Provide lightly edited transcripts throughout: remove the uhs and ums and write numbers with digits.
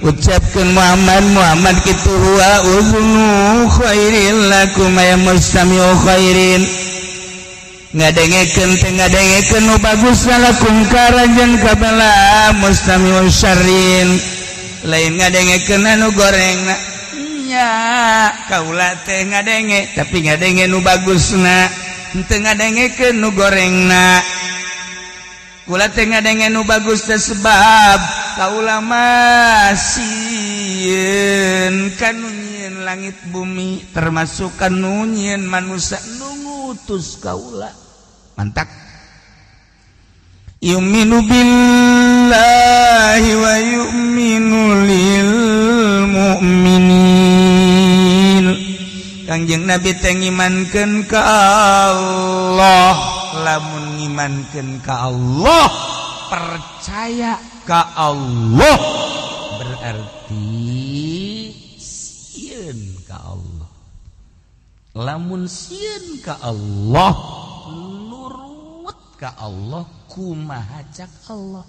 ucapkan Muhammad kitu wa uzunu khairil lakum ya mustami'u khairin ngadengekeun nu bagus lakum karajan kabala mustami'u syarrin lain ngadengekeun anu gorengna nya kaula teh ngadenge tapi ngadenge nu bagusna henteu ngadengekeun nu gorengna kula teh ngadenge nu bagus teh sebab kaula mah sieun kanu nyieun langit bumi termasuk kanu nyieun manusia nu ngutus kaula mantap yu'minu billahi wa yu'minu lil mu'minin Kangjeng Nabi teh ngimankeun ka Allah lamun ngimankeun ka Allah percaya ka Allah berarti sieun ka Allah lamun sieun ka Allah nurut ka Allah kumaha cak Allah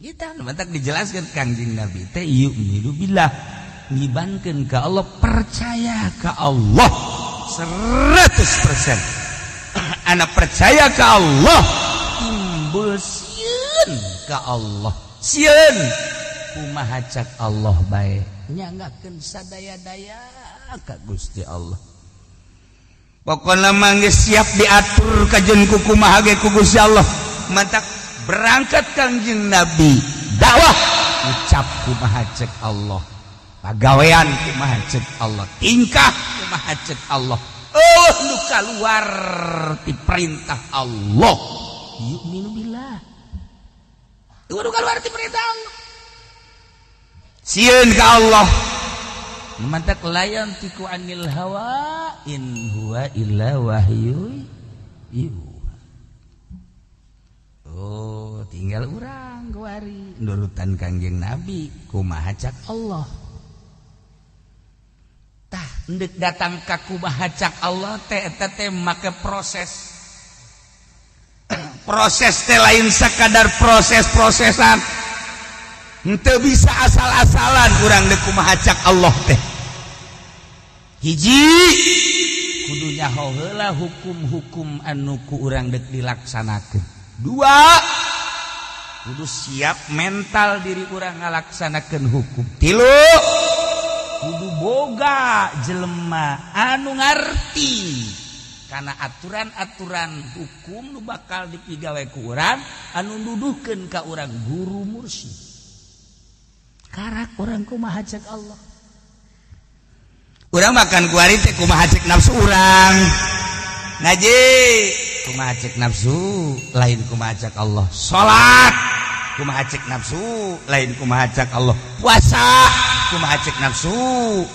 kita mantak dijelaskan Kangjeng Nabi teh yu'minu billah ngibankeun ka Allah percaya ka Allah 100% anak percaya ka Allah timbul sieun ka Allah sieun kumaha cak Allah bae nyangakeun sadaya-daya ka Gusti Allah pokona mangge siap diatur kajen ku kumaha ge ku Gusti Allah mantak berangkat Kangjeng Nabi dakwah ucap kumaha cek Allah pagawean kumaha cek Allah tingkah kumaha cek Allah nu kaluar ti perintah Allah yu'minu billah nu kaluar ti perintah Allah sieun ka Allah mantak layan tiku anil hawa in huwa illa wahyu yuha oh tinggal urang kuari nurutan Kangjeng Nabi kumaha cak Allah tah endek datang ka kumaha cak Allah teh eta teh make proses proses teh lain sakadar proses-prosesan henteu bisa asal-asalan urang deuk kumaha cak Allah teh hiji kudu nyaho heula hukum-hukum anu ku urang deuk dilaksanakeun dua kudu siap mental diri urang ngalaksanakeun hukum tilu kudu boga jelema anu ngarti kana aturan-aturan hukum nu bakal dipigawe ku urang anu nuduhkeun ka urang guru mursyid karak urang kumaha cek Allah urang makan kuari teh kumaha cek nafsu urang ngaji kumaha cek nafsu lain kumaha cek Allah salat kumaha cek nafsu lain kumaha cek Allah puasa kumaha cek nafsu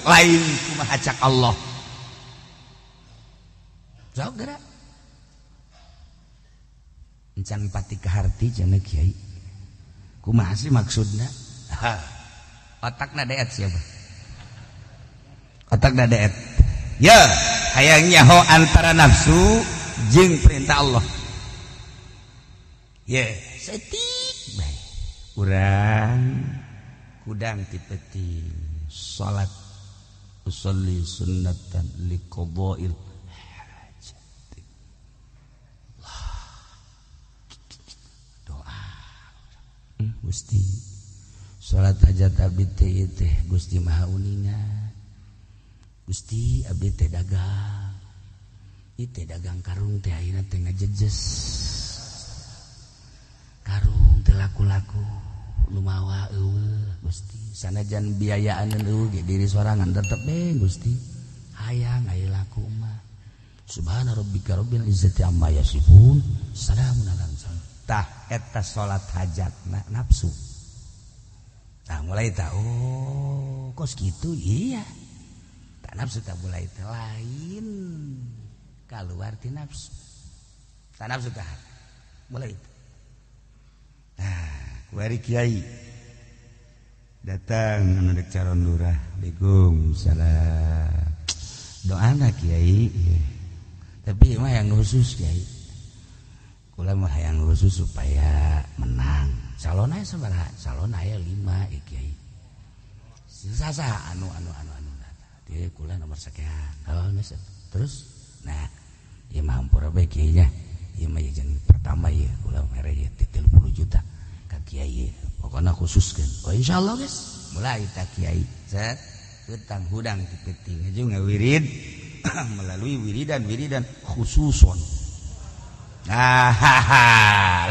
lain kumaha cek Allah jauh gerak encan pati kaharti cenah kiai kumaha sih maksudna otakna deet siapa otakna deet ya hayang nyaho antara nafsu jeung perintah Allah ya setik bae urang kudang ti penting salat usolli sunnatan liqadha'il hajat doa Gusti salat hajat abdi teh Gusti maha uningan Gusti abdi teh dagang ieu teh dagang karung teh ayeuna teh ngajejes karung teh laku-laku lumawa eueuh Gusti sanajan biayaan eueuh ge diri sorangan tetep Gusti hayang aya laku mah subhana rabbika rabbil izzati amma yasifun salamun alal mursalin tah eta salat hajatna nafsu tah mulai tahu kos gitu iya tak nafsu tak mulai lain keluar ti nafsu tak nafsu tak mulai nah kuari kiai datang anu dek calon lurah Assalamualaikum salam doana kiai tapi mah yang khusus kiai kula mah yang khusus supaya menang calon aya sabaraha calon aya 5 kiai sasa anu dia kula nomor sekian terus nah ieu mah hampura bae kiai nya ieu mah jeung pertama ieu kula mere ieu 30 juta ka kiai pokona khususkeun insyaallah geus mulai ta kiai set utang hudang dipeting jeung ngawirid melalui wiridan khususon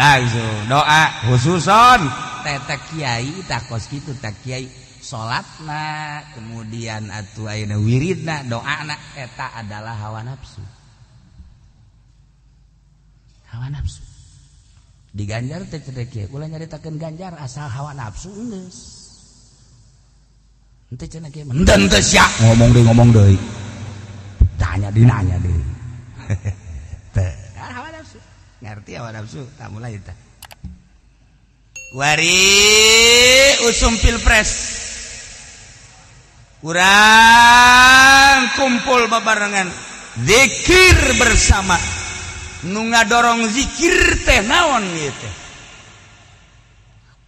langsung doa khususon teh kiai takos kitu teh kiai salatna kemudian atuh ayeuna wiridna doana eta adalah hawa nafsu diganjar teh cenah kieu ulah nyaritakeun ganjar asal hawa nafsu geus henteu cenah kieu menden teh sia ngomong deui tanya dinanya deui teh hawa nafsu ngerti hawa nafsu tak mulai teh wari usum pilpres urang kumpul babarengan zikir bersama nu ngadorong zikir teh naon ieu teh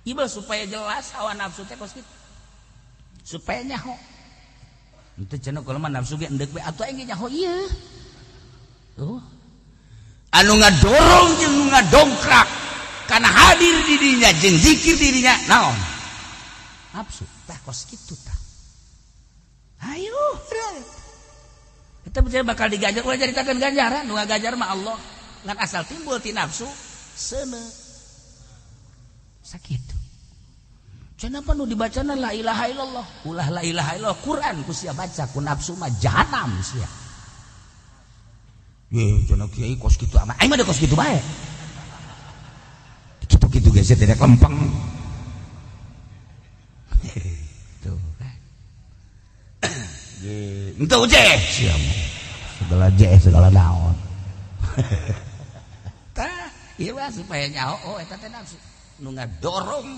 ieu supaya jelas hawa nafsu teh kos kitu supaya nyaho henteu cenah kula mah nafsu ge endek we atuh aing ge nyaho ieu anu ngadorong jeung nu ngadongkrak kana hadir di dinya jeung zikir di dinya naon nafsu teh kos kitu tah ayo kita percaya bakal diganjar ulah jaritakeun ganjaran nu ngaganjar mah Allah ngan asal timbul ti nafsu seuneu sakitu cenapa nu dibacana la ilaha illallah ulah la ilaha illallah Quran ku sia baca ku nafsu mah jahanam sia ye cenah kiai kos kitu aman aing mah kos kitu bae kitu-kitu geus teh lempeng tuh kan ye enteu je siam segala naon tah ieu mah supaya nyaho eta teh nafsu nu ngadorong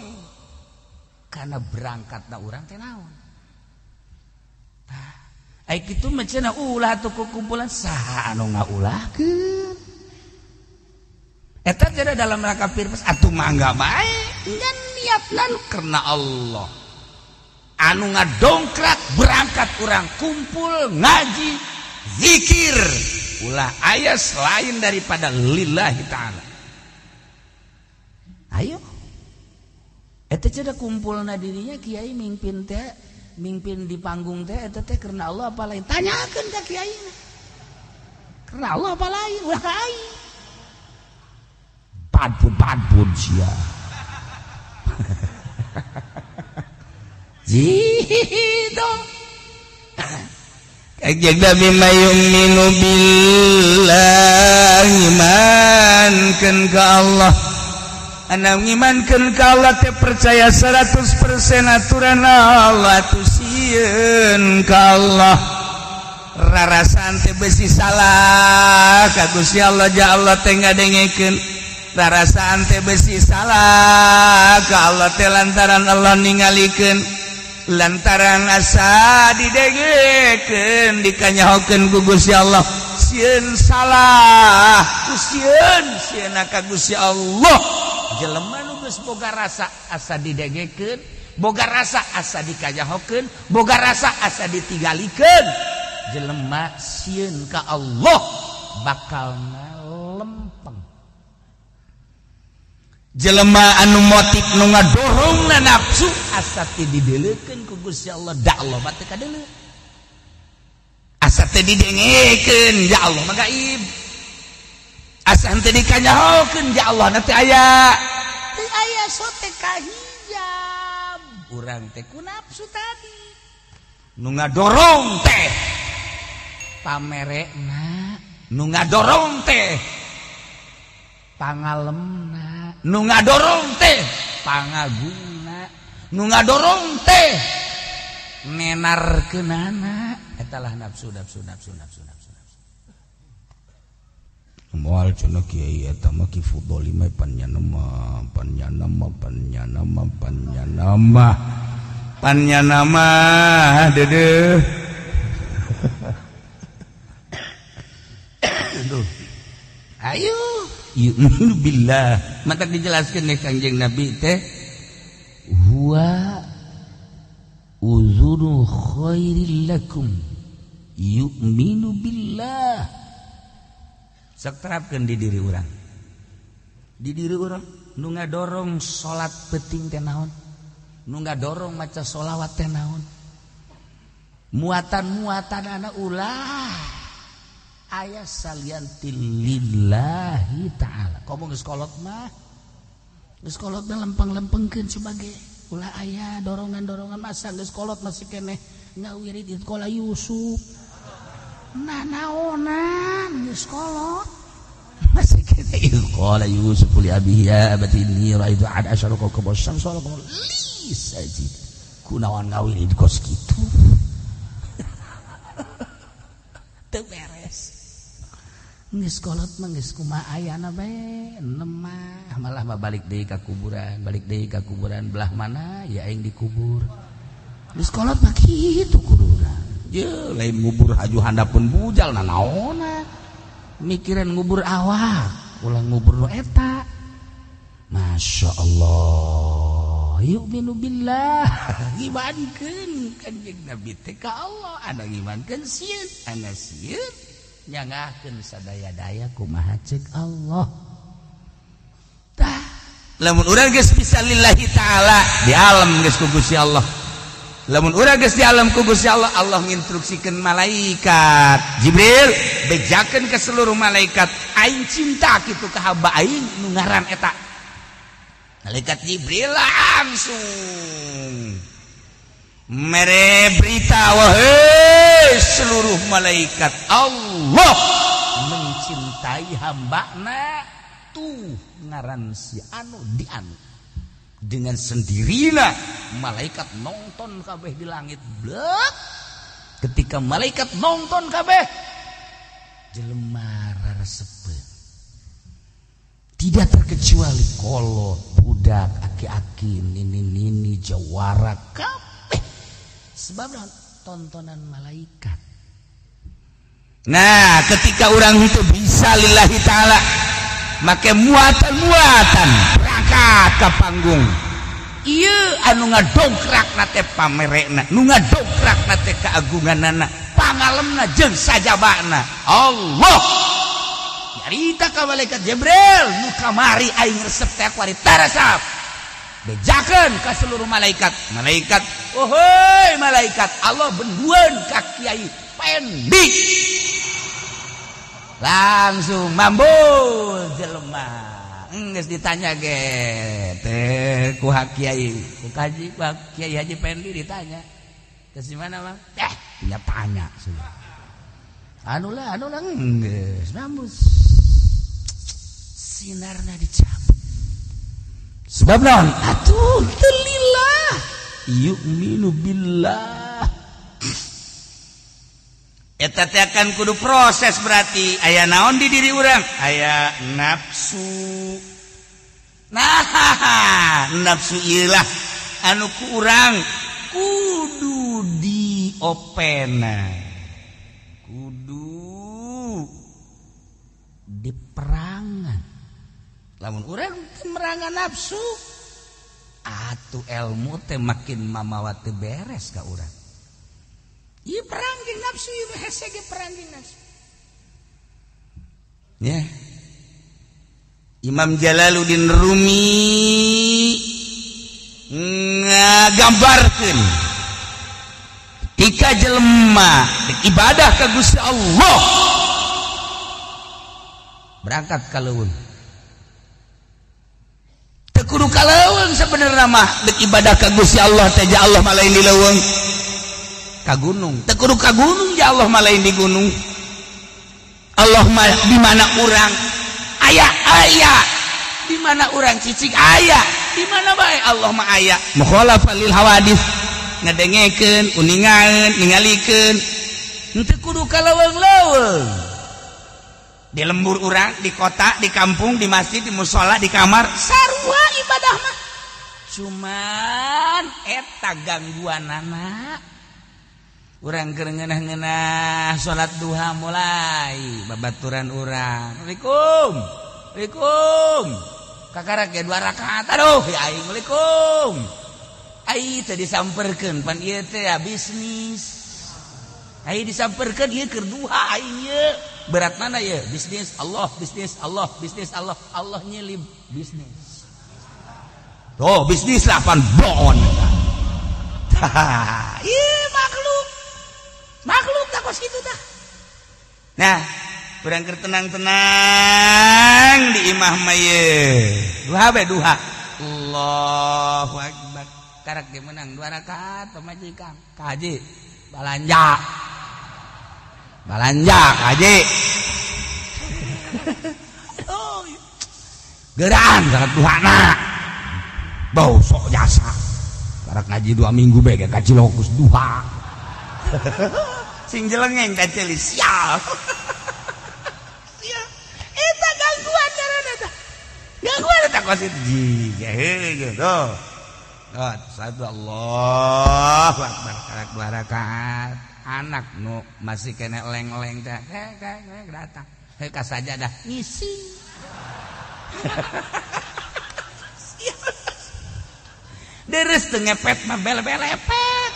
kana berangkatna urang teh naon tah ai kitu mah cenah ulah atuh kumpulan saha anu ngaulahkeun eta jadi dalam rangka pilpres atuh mangga bae ngan niatna karena Allah anu ngadongkrak berangkat urang kumpul ngaji zikir ulah aya selain daripada lillahi ta'ala ayo eta cenah kumpulna dirinya kiai mimpin di panggung teh eta teh karena Allah apa lain tanyakeun ka kiaina karena Allah apa lain ulah ka aing padpun sia jido kajeng Nabi mayuminu billahi imankeun ka Allah anu ngimankeun ka Allah teh percaya 100% aturan Allah tu sieun ka Allah rarasan teh besi salah ka Gusti Allah ja Allah teh ngadengekeun rarasan teh besi salah ka Allah teh lantaran Allah ningalikeun lantaran asa didengekeun dikanyahokeun ku Gusti Allah sieun salah ku sieun ka Gusti Allah jelema nu geus boga rasa asa didengekeun boga rasa asa dikanyahokeun boga rasa asa ditinggalikeun jelema sieun ka Allah bakalna lempeng jelema anu motif nu ngadorongna nafsu asa teh dideuleukeun ku Gusti Allah da Allah mah teu kadeuleu asa teh didengekeun ya Allah mah gaib asa teh dikanyahokeun ya Allah na teh aya sote kahijab urang teh ku nafsu tadi nu ngadorong teh pamerena nu ngadorong teh pangalemna nu ngadorong teh pangaguna nu ngadorong teh menarkeunana etalah nafsu moal cenah kiai eta mah ki fudoli mah panyanama deudeuh ayo yu'minu billah. Mata dijelaskeun nih Kangjeng Nabi teh huwa uzunu khairil lakum yu'minu billah. Sok terapkeun di diri urang. Di diri urang nu ngadorong salat penting teh naon? Nu ngadorong maca sholawat teh naon? Muatan-muatan anak ulah aya salianti lillahi ta'ala. Komo geus kolot mah lempeng-lempengkeun sebagai ulah aya dorongan-dorongan masa geus kolot masih keneh ngawirid di sekolah Yusuf. Nah naonan geus kolot masih keneh qala Yusuf li abihi ya abati inni ra'aitu 11 kawkaban syamsa wal qamara li sajid. Kunaon ngawirid kos kitu. Teu beres. Geus kolot mah geus kumaha ayana bae nemah malah mah balik deui ka kuburan belah mana ya aing dikubur. Geus kolot mah kitu kuduna. Ye lain ngubur haju handapeun bujal naona. Mikiran ngubur awak, ulah ngubur nu eta. Masyaallah. Yu'minu billah. Gimankeun Kanjeng Nabi teh ka Allah, ada gimankeun sieun, ana sieun nyangakeun sadaya-daya kumaha ceuk Allah. Tah, lamun urang geus bisa lillahi taala di alam geus ku Gusti Allah. Lamun urang geus di alam ku Gusti Allah, Allah nginstruksikeun malaikat Jibril bejakeun ke seluruh malaikat aing cinta kitu ka hamba aing nu ngaran eta. Malaikat Jibril langsung mere berita wahai seluruh malaikat Allah mencintai hambana tuh ngaran si anu di anu. Dengan sendirinya malaikat nonton kabeh di langit blek. Ketika malaikat nonton kabeh jelema raresepeun. Tidak terkecuali kolot, budak, aki-aki, nini-nini, jawara kabeh. Sebab tontonan malaikat. Nah, ketika orang itu bisa lillahi ta'ala, make muatan-muatan berangkat ke panggung. Ieu anu ngadongkrak nate pamerekna, nu ngadongkrak nate keagunganana, pangalemna jeung sajabana Allah. Nyarita ka malaikat Jibril, nu kamari aing resep teh kuari tarasap. Bejakeun ka seluruh malaikat. Malaikat, ohoi malaikat, Allah bendueun ka Kiai Pendik. Langsung mambul jelema. Geus ditanya ge teh ku Hak Kiai, ku Kaji Pak Kiai Haji Pendi ditanya. Geus di mana, Bang? Punya tanya sudah. Anu lah geus nambus. Sinarna dicabut. Sebab naon? Atuh teu lillah. Yu'minu billah. Eta teh akan kudu proses berarti aya naon di diri urang? Aya nafsu. Nah, nafsu ieulah anu ku urang kudu diopena. Kudu diperangan. Lamun urang merangan nafsu, atuh ilmu teh makin mamawa teu beres ka urang. Ieu perang jeung nafsu, ieu hese ge perang jeung nafsu. Ya. Imam Jalaluddin Rumi ngagambarkeun ketika jelema ibadah ka Gusti Allah berangkat ka leuweung. Teu kudu ka leuweung sabenerna mah deuk ibadah ka Gusti Allah teh ja Allah malain di leuweung. Ka gunung, teu kudu ka gunung ya Allah mah lain di gunung. Allah mah di mana urang aya di mana urang cicing aya di mana bae Allah mah aya. Mukhalafah lil hawadits, ngadengekeun, uningaeun, ningalikeun. Teu kudu ka leuweung-leuweung. Di lembur urang, di kota, di kampung, di masjid, di mushola, di kamar, sarua ibadah mah. Cuman eta gangguanana. Urang keur ngeunah-ngeunah salat duha mulai babaturan urang. Assalamualaikum. Waalaikum. Kakarak ge 2 rakaat. Aduh, ya aing waalaikum. Ai teh disamperkeun pan ieu teh ya bisnis. Ai disamperkeun ieu keur duha aing ieu. Berat mana ya? Bisnis Allah, bisnis Allah, bisnis Allah. Allah nyelib bisnis. Tuh, bisnis lah pan bon. Iya makhluk. Makhluk tak kos gitu dah. Nah, kurang tenang-tenang di imah maye. Duha. Allahu Akbar. Karak dia menang 2 rakaat pemajikan. Kaji balanja kaji. Geran sangat duhana. Bau sok jasa. Karak ngaji 2 minggu bae kaji lokus duha. Sing jelengeng kaceli sial. Sial. Eta gangguan carana tah. Gangguan eta kos itu jiga gitu. Satu Allahu Akbar karak 2 rakaat. Anak nu masih kena leng-leng teh. Datang. Ka sajadah ngisi. Deres teu ngepet mah bele-belepet.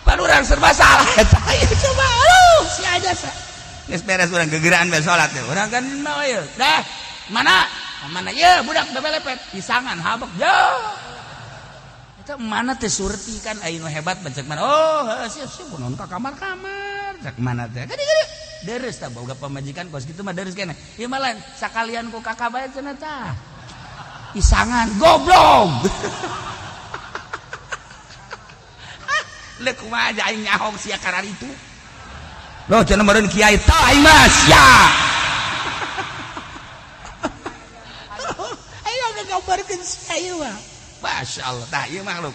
Pan urang serba salah eta. Coba si aja sa. Geus beres urang gegeraan bae salat teh. Urang kan mah ieu. Dah, mana ieu budak bebelepet pisangan habek jeuh. Eta mana teh surti kan aya nu hebat bancek mana. Oh, siap bonon ka kamar-kamar. Cak mana teh. Gede-gede. Deres tah boga pamajikan kos kitu mah deres keneh. Ieu mah lain sakalian ku kakak bae cenah tah. Pisangan goblok. Lek kumaha aja aing nyahong sia karar itu. Loh cenah meureun kiai tah aing mah sia. Aing ngagambarkeun sia ieu mah. Masyaallah tah ieu makhluk.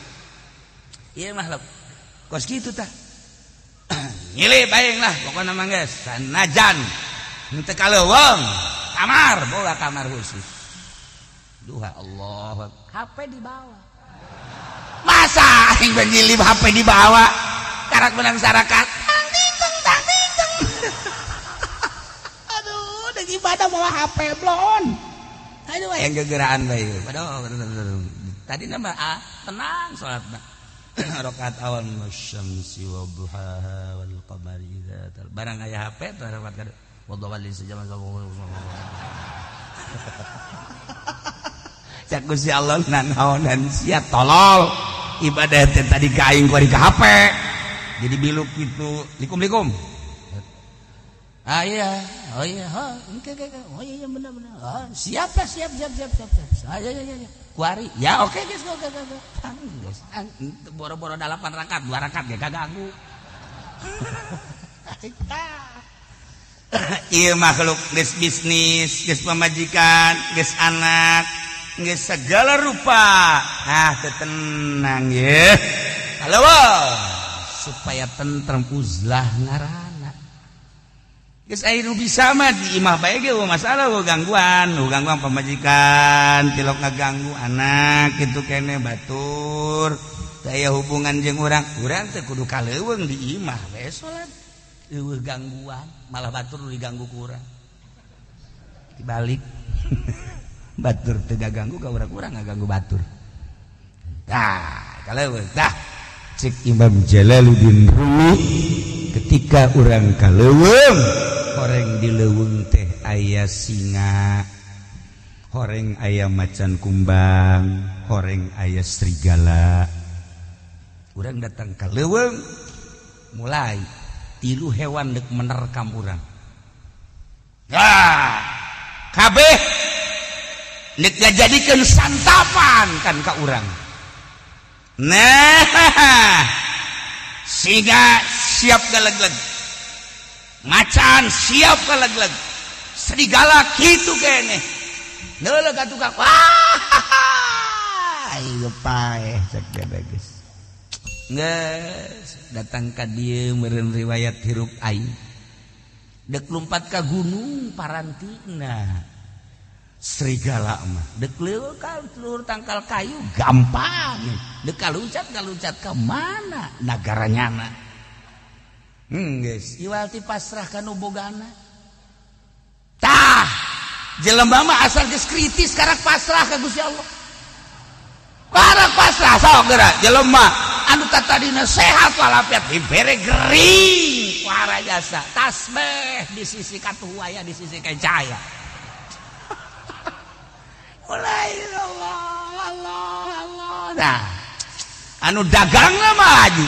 Ieu makhluk. Kos kitu tah. Nyilih baeing lah pokona mah geus sanajan henteu kaleuweung kamar boga kamar khusus. Duha Allah. HP dibawa. Masa aing nyilih HP dibawa karak menang sarakat tang ting. Aduh deuk ibadah bawa HP blon. Aduh yang gegeraan bae. Aduh tadi nama tenang salat mah. Rakaat awal masyamsi wa duhaha wal qamari idza tal. Barang aya HP tarapat kada. Wadhawal sejam Cak Gusti Allah nanaon dan sia tolol. Ibadah teh tadi ka aing kuari ka HP. Jadi biluk kitu. Assalamualaikum. Ah iya. Oh iya. Oh iya benar. Ah, siap. Ah iya. Kuari. Ya oke guys. Boro-boro 8 rakaat, 2 rakaat ge kaganggu. Ieu makhluk geus bisnis, geus pamajikan, geus anak, geus segala rupa. Tenang ya. Halo, supaya tentrem uzlah ngarana. Geus aya nu bisa mah di imah bae ge masalah gangguan pamajikan, tilok ngaganggu anak kitu keneh batur. Daya hubungan jeung urang teh kudu kaleuweung di imah bae salat. Eueuh gangguan, malah batur nu diganggu ku urang. Dibalik. Batur teu ganggu ka urang ngaganggu batur. Tah, kaleuweung tah. Cek Imam Jalaluddin Rumi ketika urang kaleuweung horeng di leuweung teh aya singa, horeng aya macan kumbang, horeng aya serigala. Urang datang ka leuweung mulai 3 hewan deuk menerkam urang. Kabeh deuk ngajadikeun santapan kan ka urang. Nah, singa siap galegleg, macan siap galegleg, serigala kitu keneh. Neuleuk ka tukang. Ieu paeh cek geus. Geus datang ka dieu meureun riwayat hirup aing. Deuk lompat ka gunung parantina. Serigala mah deuk leuweung ka seluruh tangkal kayu gampang. Deuk kaluncat ka mana nagaranyana. Geus iwal ti pasrah ka nu bogana. Tah jelema mah asal geus kritis karak pasrah ka Gusti Allah. Karak pasrah sok geura jelema anu tadina sehat walafiat dibere gering para jasa tasbih di sisi katuh aya di sisi kancaya. Mulai Allah. Nah, anu dagangna maju.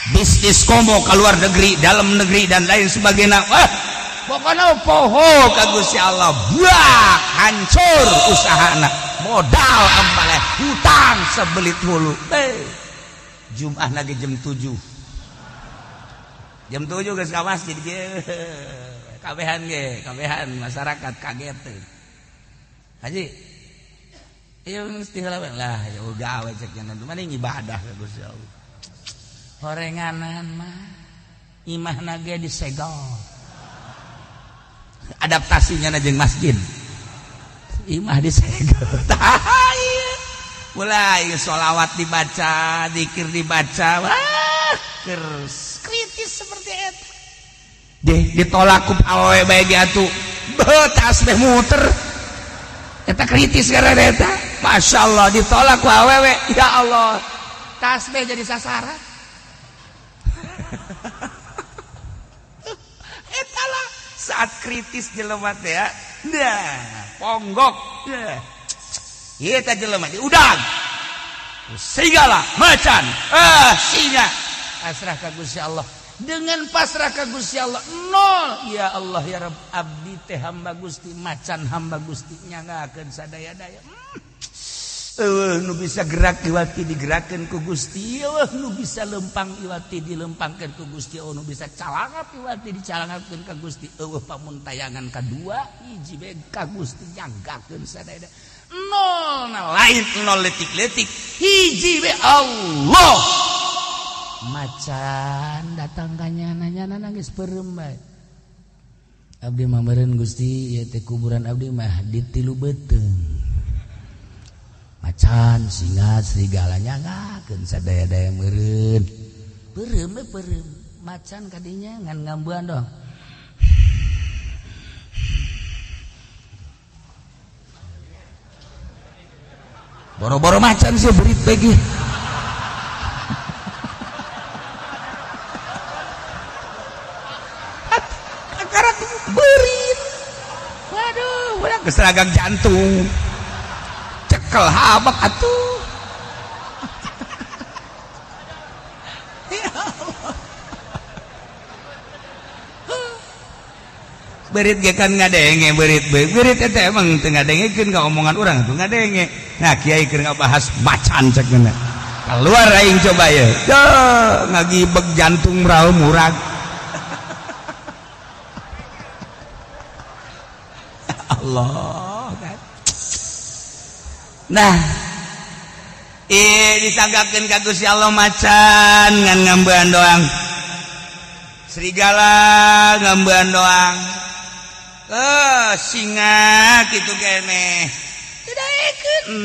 Bisnis komo ke luar negeri, dalam negeri dan lain sebagainya. Pokoknya poho ka Gusti Allah, buak hancur usahana, modal ampaleh, hutang sebelit hulu. Jumat lagi jam 7. Jam 7 geus ka masjid ge. Kabehan masyarakat kaget teh. Haji. Ieu mesti heula lah, ya udah awe cek cenah mana ibadah ka Gusti Allah. Horenganan mah imahna ge disegel. Adaptasinya na jeung masjid. Imah disegel. Mulai sholawat dibaca, zikir dibaca, wah, kritis seperti itu. Ditolak ku awewe bae ge atuh. Tasbih muter. Eta kritis gara eta. Masyaallah ditolak ku awewe. Ya Allah. Tasbih jadi sasaran. Eta lah saat kritis jelema teh ya. Nah, ponggok. Ieu teh jelema diudang. Segala macan, singa pasrah ka Gusti Allah. Dengan pasrah ka Gusti Allah nol. Ya Allah ya Rabb, abdi teh hamba Gusti, macan hamba Gusti, nyangakeun sadaya-daya. Nu bisa gerak iwati digerakkeun ku Gusti, nu bisa lempang iwati dilempangkeun ku Gusti, nu bisa calangap iwati dicalangapkeun ka Gusti. Pamun tayangan kadua hiji bae ka Gusti nyanggakeun sadaya-daya. Nol na lain nol letik-letik hiji bae Allah. Macan datang kanya nanya nangis perem bae. Abdi mah meureun Gusti, ieu teh kuburan abdi mah di 3 beteung. Macan, singa, serigala nyangakeun sadaya-daya meureun. Perem. Macan kadinya ngan ngambuan dong. Boro-boro macan sih berit bagi. Akarat berit. Waduh, udah keseragang jantung. Cekel habak atuh. Ya Allah. Berit ge kan ngadenge berit eta emang teu ngadengekeun ka omongan urang tuh ngadenge. Nah kiai keur ngabahas macan cek geuna. Keluar aing coba ye. Ngagibeg jantung raum urang. Allah kan. Nah, disanggakeun ka Gusti Allah macan ngan ngambean doang. Serigala ngambean doang. Singa kitu keneh. Tidak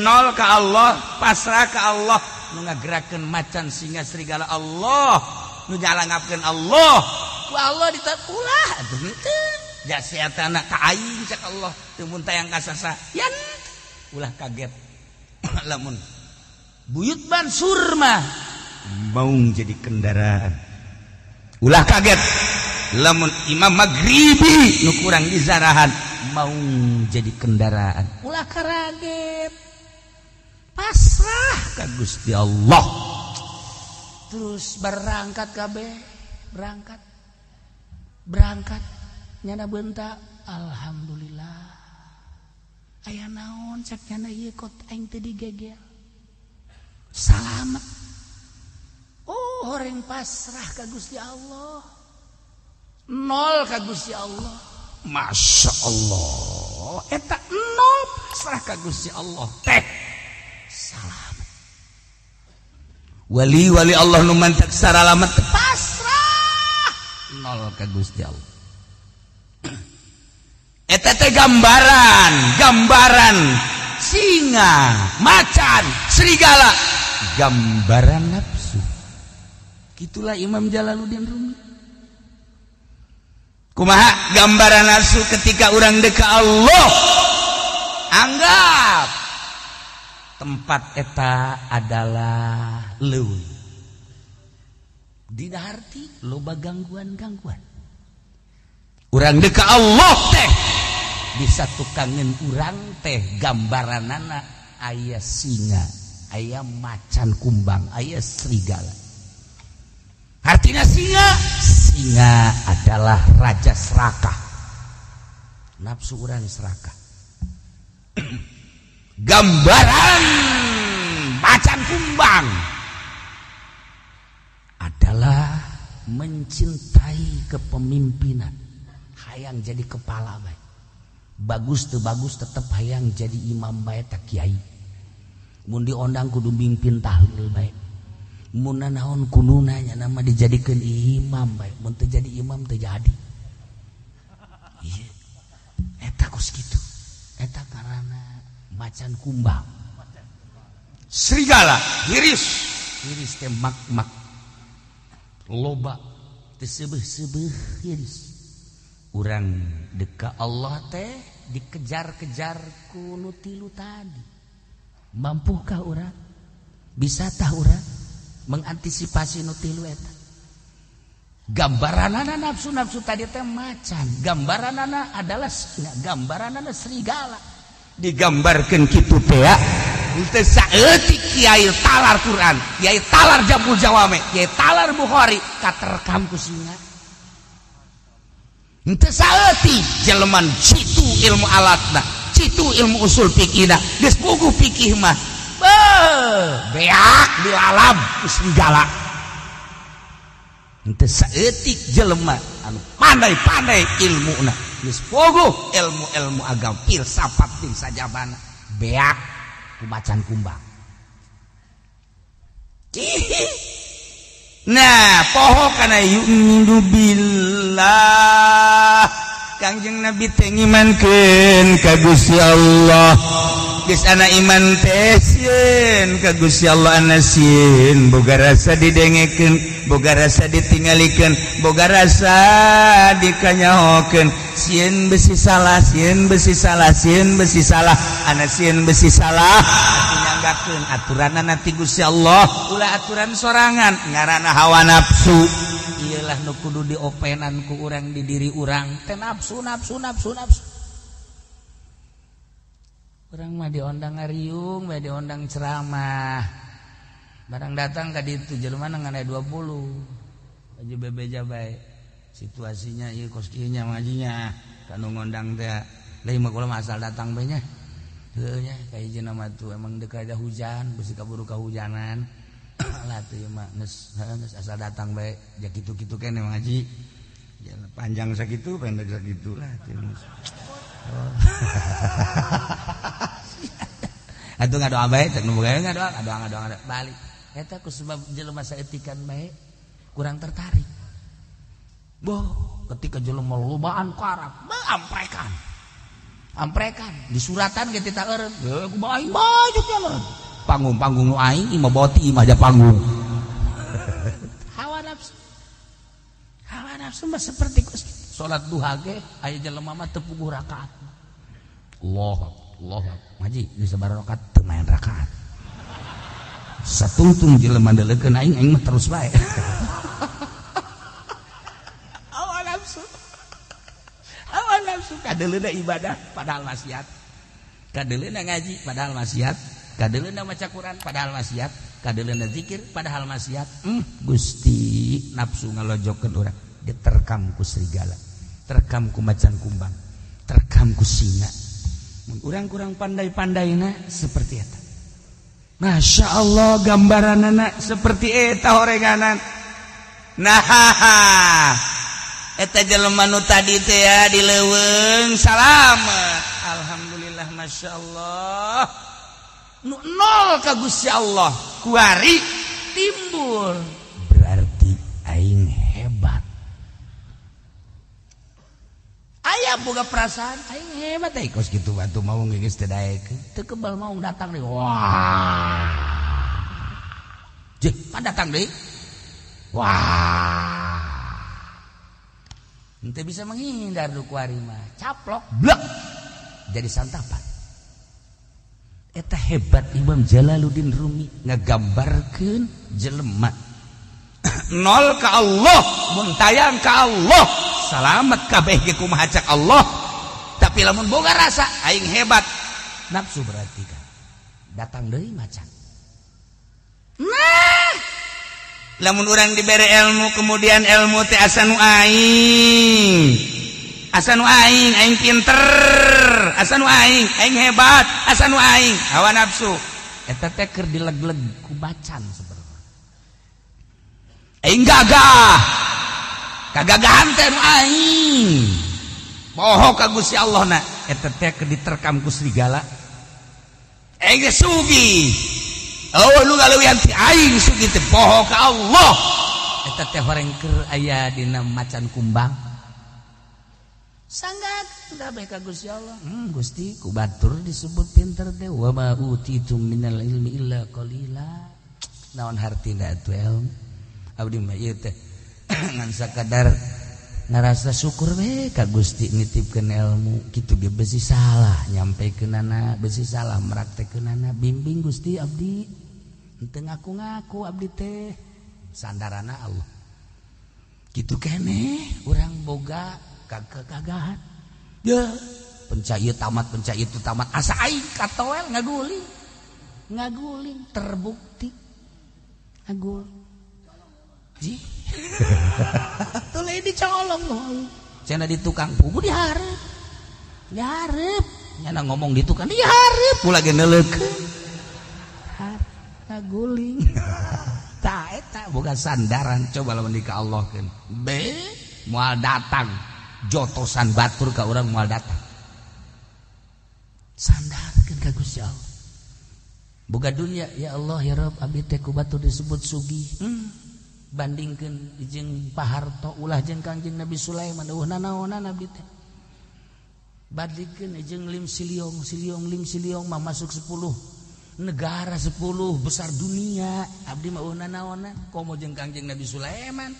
nol ke Allah, pasrah ke Allah. Nu ngagerakeun macan, singa, serigala Allah. Nu nyalangapkeun Allah. Ku Allah ditapulah atuh teu. Jasiatana ka aing cak Allah teu mun tayang ka sasa. Yan ulah kaget. Lamun buyut Mansur mah maung jadi kendaraan. Ulah kaget. Lamun Imam Maghribi nu kurang dizarahan mau jadi kendaraan. Ulah karaget. Pasrah ka Gusti Allah. Terus berangkat kabeh, berangkat nyana beunta alhamdulillah. Aya naon cek nyana ieu kot aing teu digegel. Salamet. Oh, horeng pasrah ka Gusti Allah. Nol ka Gusti Allah. Masya Allah. Eta nol pasrah ka Gusti Allah. Teh salamet. Wali-wali Allah nu mantak saralamet pasrah nol ka Gusti Allah. Eta teh gambaran singa, macan, serigala, gambaran nafsu. Gitulah Imam Jalaluddin Rumi. Kumaha gambaran nafsu ketika urang deka Allah? Anggap tempat eta adalah leuwih. Dina arti loba gangguan-gangguan. Urang deka Allah teh bisa tukangen urang teh gambaranana aya singa, aya macan kumbang, aya serigala. Artinya singa adalah raja serakah. Nafsu urang serakah. Gambaran macan kumbang adalah mencintai kepemimpinan, hayang jadi kepala baik. Bagus teu bagus tetep hayang jadi imam bae tak kiai. Mun diondang kudu mimpin tahlil bae. Mun naon kununa nya nama dijadikeun imam bae. Mun teu jadi imam teu jadi. Ieu. Eta kos kitu. Eta karana macan kumbang. Serigala, hiris teh mak loba teu seubeuh hiris. Urang deka Allah teh dikejar-kejar ku nu tilu tadi. Mampukah urang? Bisa tah urang mengantisipasi nu tilu eta? Gambaranana nafsu tadi teh macan, gambaranana adalah singa, gambaranana serigala. Digambarkeun kitu teh ya. Teu saeutik kiai talar Quran, kiai talar Jambul Jawame, kiai talar Bukhari katerekam ku singa. Henteu saeutik jelema citu ilmu alatna, citu ilmu usul fikihna, geus puguh fikih mah. Beak dilalab ku serigala. Henteu saeutik jelema anu pandai-pandai ilmuna, geus puguh ilmu agama, filsafat ting sajabana. Beak ku macan kumbang. Nah, poho kana yu'minu billah. Kangjeng Nabi teh ngimankeun ka Gusti Allah. Geus ana iman teh sieun ka Gusti Allah ana sieun, boga rasa didengekeun, boga rasa ditinggalikeun, boga rasa dikanyahokeun. Sieun besi salah, sieun besi salah, sieun besi salah, ana sieun besi salah. Nyanggakeun aturanna ti Gusti Allah, ulah aturan sorangan ngaranna hawa nafsu. Iyalah nu kudu diopenan ku urang di diri urang teh nafsu. Urang mah diondang ngariung, bae diondang ceramah. Barang datang ka ditu jelema ngan aya 20. Baju bebeja bae. Situasinya ieu kos kieu nya majinya kanu ngondang teh lain mah kula asal datang bae nya. Heuh nya ka hiji nama tu emang deuk ada hujan, bisi kaburu kahujanan. Lah teu mah geus asal datang bae. Ja kitu-kitu keneh ngaji. Ya panjang sakitu, pendek sakitu lah teu. Atuh ngadoa bae, cek nu boga ngadoa balik. Eta ku sebab jelema saeutikan bae kurang tertarik. Boh, ketika jelema lobaan karak, amprekan. Di suratan ge tita eureun. Ku bae bajuk jalan. Panggung nu aing imah boti imah aja panggung. Hawa nafsu mah seperti salat duha ge aya jelema mah teu puguh rakaat. Allah ngaji di sabar rakaat teu main rakaat. Satungtung jelema deuleukeun aing mah terus bae. Hawa nafsu kadeuleuna ibadah padahal maksiat. Kadeuleuna ngaji padahal maksiat. Kadeuleuna maca Quran padahal maksiat, kadeuleuna zikir padahal maksiat. Gusti nafsu ngalojokeun urang, diterkam ku serigala, terekam ku macan kumbang, terekam ku singa. Mun urang kurang pandai-pandaina seperti eta. Masya Allah gambaranana seperti eta horenganan. Nah, eta jelema nu tadi teh ya dileuweung salamet. Alhamdulillah masya Allah. Nu nol ka Gusti Allah kuari timbul berarti aing hebat. Aya boga perasaan aing hebat ai kos kitu batu mau geus teu daekeun teu kebal mau datang deui. Wah. Jeh, pan datang deui. Wah. Ente bisa menghindar du kuari mah caplok blek jadi santapan. Eta hebat Imam Jalaluddin Rumi ngagambarkeun jelema nol ka Allah mun tayang ka Allah salamet kabeh ge kumaha cak Allah. Tapi lamun boga rasa aing hebat nafsu berarti kan datang deui macan. Nah lamun urang dibere ilmu kemudian ilmu teh asa nu aing pinter, asa nu aing hebat, asa nu aing hawa nafsu eta teh keur dileg-leg ku macan sebenarnya. Aing gagah kagagahan teh nu aing poho ka Gusti Allah na eta teh keur diterkam ku serigala. Aing ge sugih. Oh lu galeuyan ti aing sugih teh poho ka Allah. Eta teh horeng keur aya dina macan kumbang. Sangat kabeh ka Gusti Allah. Gusti ku batur disebut pinter teh wa ma utitum minal ilmi illa qalila. Naon hartina atuh ilmu? Abdi mah ieu teh ngan sakadar ngarasa syukur we ka Gusti nitipkeun ilmu kitu ge besi salah nyampekeunana besi salah meraktekeunana bimbing Gusti abdi henteu ngaku-ngaku abdi teh sandarana Allah kitu keneh urang boga kagagahan ya pencai itu tamat asa aing katoel ngaguling terbukti ngaguling ji tuh lady colong loh cina di tukang pugu diharap nyana ngomong di tukang diharap pula geneleukeun ngaguling tak eta bukan sandaran coba lamun ka Allah kan moal datang jotosan batur ka urang moal datang sandarkeun ka Gusti Allah boga dunya ya Allah ya Rabb abdi teh ku batur disebut sugih bandingkeun jeung paharto ulah jeung Kangjeng Nabi Sulaiman eueuhna naonan abdi teh bandingkeun jeung lim siliong mah masuk 10 negara 10 besar dunia abdi mah eueuhna naonan komo jeung Kangjeng Nabi Sulaiman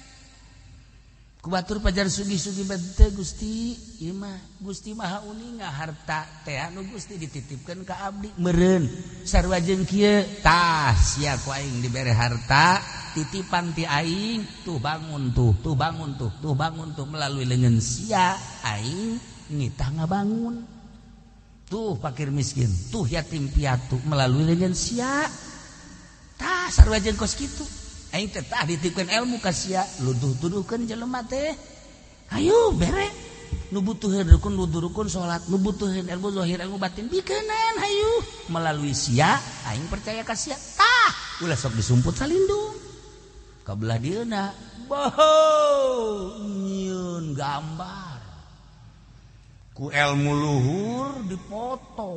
ku batur pajar sugih-sugih teh Gusti ieu mah Gusti Maha Uninga harta teh anu Gusti dititipkeun ka abdi meureun sarua jeung kieu tah sia ku aing dibere harta titipan ti aing tuh bangun tuh melalui leungeun sia aing nitah ngabangun tuh fakir miskin tuh yatim piatu melalui leungeun sia tah sarua jeung kos kitu aing teh tah dititipkeun ilmu ka sia luduh-duduhkeun jelema teh hayu bere nu butuheun rukun salat nu butuheun ilmu zahir ilmu batin bikeunan hayu melalui sia aing percaya ka sia tah ulah sok disumput salindung kabelah dieuna boh nyieun gambar ku ilmu luhur dipoto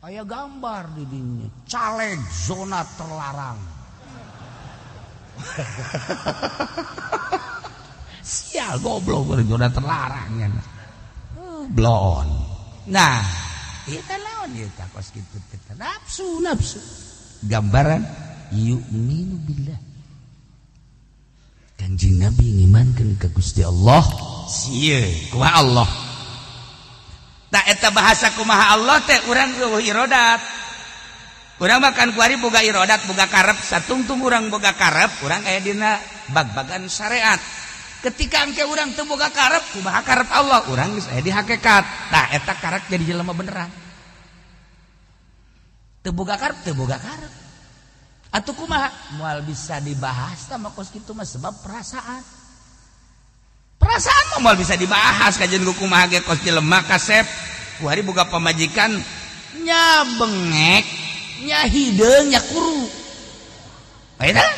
aya gambar di dinya caleg zona terlarang sial goblok zona terlarang nya blon nah eta lawan eta kos kitu teh nafsu gambaran yu'minu billah Kanjeng Nabi ngimankeun ka Gusti Allah sieun kumaha Allah tak eta bahasa kumaha Allah teh urang eueuh irodat urang makan kuari boga irodat boga karep satungtung urang boga karep urang aya dina bag-bagan syariat ketika engke urang teu boga karep kumaha karep Allah urang geus aya di hakikat tah eta karep jadi jelema beneran teu boga karep atuh kumaha moal bisa dibahas sama kos kitu mah sebab perasaan mah moal bisa dibahas kajian kumaha ge kos jelema kasep ku hari boga pamajikan nya bengek nya hideung nya kuru eta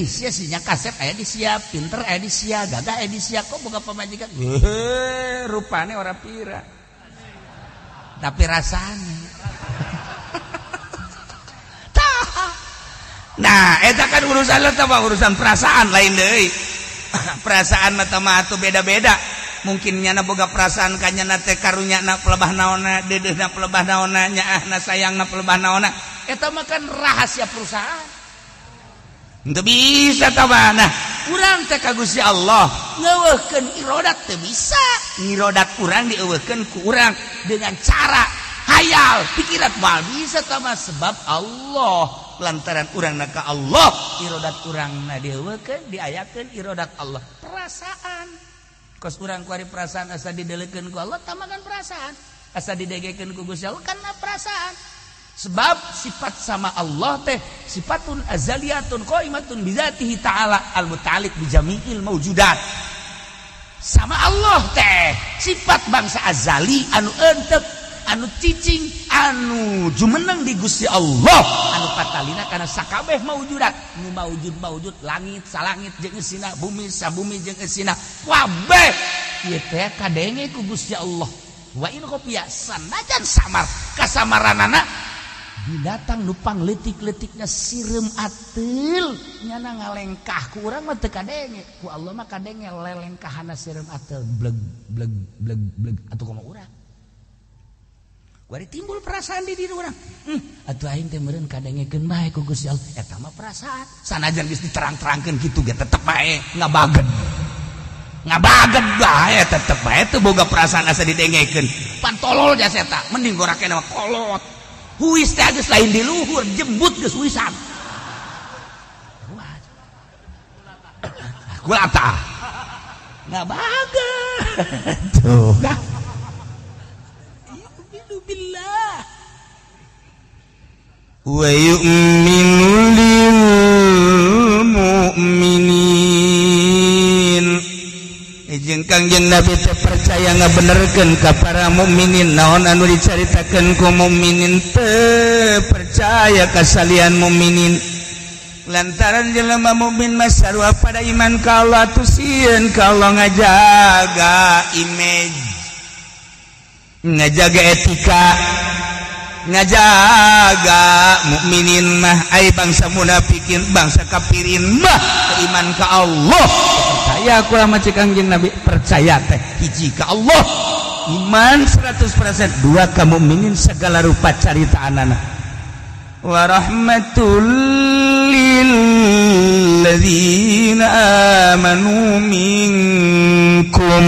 sia nya kasep aya di sia pinter aya di sia gagah aya di sia kok boga pamajikan rupane ora pira tapi rasane nah eta kan urusan lo teh urusan perasaan lain deui perasaan mah atuh beda-beda mungkin nyana boga perasaan ka nyana teh karunyana pelebah naonna dedeuna pelebah naonna nyaahna sayangna pelebah naonna eta mah kan rahasia perusahaan henteu bisa tah nah urang teh ka Gusti Allah ngeuweuhkeun irodat teu bisa. Irodat urang dieuweuhkeun ku urang dengan cara hayal, pikiran moal bisa tama sebab Allah. Lantaran urangna ka Allah, irodat urangna dieuweuhkeun, diayakeun irodat Allah. Perasaan. Kos urang ku ari perasaan asa didelekeun ku Allah tamakan perasaan. Asa didegekeun ku Gusti Allah kana perasaan. Sebab sifat sama Allah teh sifatun azaliyatun qaimatun bizatihi ta'ala al-muta'alliq bi jami'il mawjudat. Sama Allah teh sifat bangsa azali anu euteup, anu cicing, anu jumeneng di Gusti Allah, anu patalina kana sakabeh mawjudat. Nu mawjud langit salangit jeung eusina, bumi sabumi jeung eusina, kabeh ieu teh kadenge ku Gusti Allah. Wa in khafiya sanajan samar kasamaranana binatang nupang letik-letiknya sirem atil nyana ngalengkah ku urang mah teu kadenge, ku Allah mah kadenge lelengkahana sirem atil bleg bleg bleg bleg atuh kumaha urang. Kuari timbul perasaan di diri urang. Atuh aing teh meureun kadengekeun bae ku Gusti Allah. Eta mah perasaan. Sanajan geus diterang-terangkeun kitu ge tetep bae ngabaget. Ngabaget bae tetep bae teu boga perasaan asa didengekeun. Pantolol jasa eta, mending gorakena mah kolot. Huis teh geus lain di luhur, jembut geus huisan. Kulata. Ngabaget. Tuh. Billah. Wa yu'minu lil mu'minin. Jeung Kangjeng Nabi teh percaya ngabenerkeun ka para mukminin naon anu dicaritakeun ku mukminin teu percaya ka salian mukminin. Lantaran jelema mukmin mah sarua pada iman ka Allah tusieun ka Allah ngajaga image, ngajaga etika, ngajaga mukminin mah ai bangsa munafikin, bangsa kafirin mah iman ka Allah. Percaya aku lama cek Kangjeng Nabi percaya teh hiji ka Allah, iman 100%, dua ka mukminin segala rupa caritaanana. Wa rahmatul lil ladzina amanu minkum,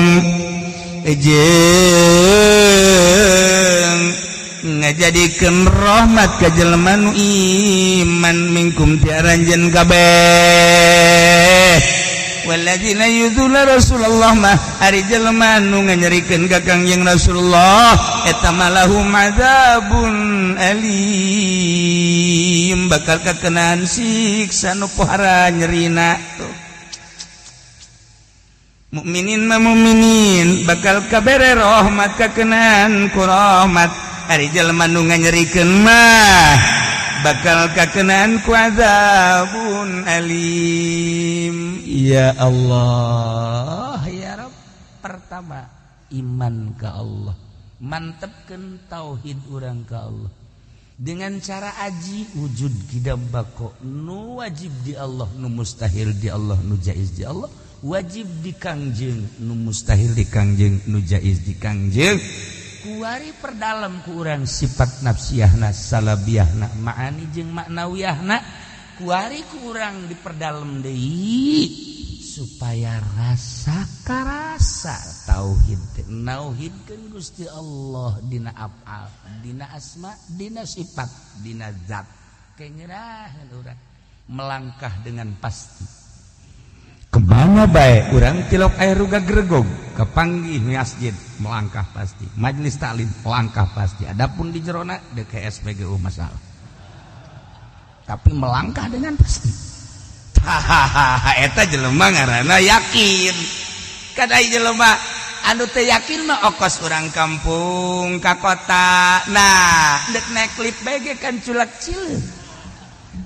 ngajadikeun rahmat ka jelema nu iman minkum ti aranjeun kabeh. Walladzina yuzuna Rasulullah mah ari jelema nu nganyerikeun ka Kangjeng Rasulullah eta malahum adzabun alim, bakal kakenaan siksa nu pohara nyerina. Mukminin mah mukminin bakal kabere rahmat kakenaan ku rahmat, ari jelema nu nganyerikeun mah bakal kakenaan ku azabun alim. Ya Allah ya Rabb, pertama iman ka Allah, mantepkeun tauhid urang ka Allah dengan cara aji wujud kidam bako, nu wajib di Allah, nu mustahil di Allah, nu jaiz di Allah, wajib di Kangjeng, nu mustahil di Kangjeng, nu jaiz di Kangjeng. Kuari perdalam ku urang sifat nafsiyahna, salabiyahna, ma'ani jeung maknawiyahna, kuari ku urang diperdalam deui supaya rasa karasa tauhid, nauhidkeun Gusti Allah dina af'al, dina asma, dina sifat, dina zat. Kenyerahan urang melangkah dengan pasti. Kemana baik urang tilok air ruga gregog kepanggih masjid melangkah pasti, majelis taklim melangkah pasti, adapun di jerona DKS PGU masalah, tapi melangkah dengan pasti. Hahaha, eta jelema ngaranna yakin. Kadai jelema anu teu yakin mah okos urang kampung ka kota, nah dek naik klip bege kan culak cileuk,